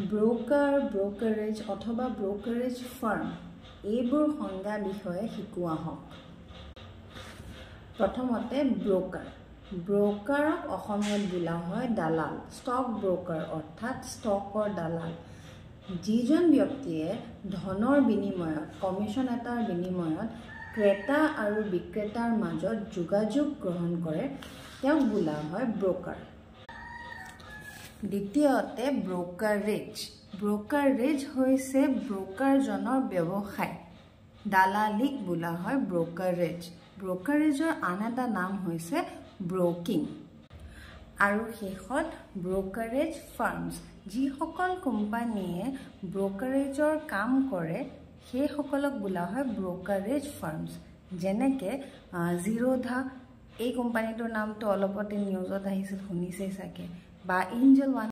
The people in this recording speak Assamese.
ব্ৰোকাৰ, ব্ৰোকাৰেজ অথবা ব্ৰোকাৰেজ ফাৰ্ম এইবোৰ সংজ্ঞা বিষয়ে শিকোৱা হওক। প্ৰথমতে ব্ৰোকাৰ। ব্ৰোকাৰক অসমীয়াত বোলা হয় দালাল, ষ্টক ব্ৰোকাৰ অৰ্থাৎ ষ্টকৰ দালাল। যিজন ব্যক্তিয়ে ধনৰ বিনিময়ত, কমিশ্যন এটাৰ বিনিময়ত ক্ৰেতা আৰু বিক্ৰেতাৰ মাজত যোগাযোগ গ্ৰহণ কৰে তেওঁক বোলা হয় ব্ৰোকাৰ। দ্বিতীয়তে ব্ৰোকাৰেজ। ব্ৰোকাৰেজ হৈছে ব্ৰোকাৰজনৰ ব্যৱসায়, দালালিক বোলা হয় ব্ৰোকাৰেজ। ব্ৰোকাৰেজৰ আন এটা নাম হৈছে ব্ৰোকিং। আৰু শেষত ব্ৰোকাৰেজ ফাৰ্মছ। যিসকল কোম্পানীয়ে ব্ৰোকাৰেজৰ কাম কৰে সেইসকলক বোলা হয় ব্ৰোকাৰেজ ফাৰ্মছ। যেনেকৈ জিৰোধা, এই কোম্পানীটোৰ নামটো অলপতে নিউজত আহিছিল, শুনিছেই চাগে, বা এঞ্জেল ওৱান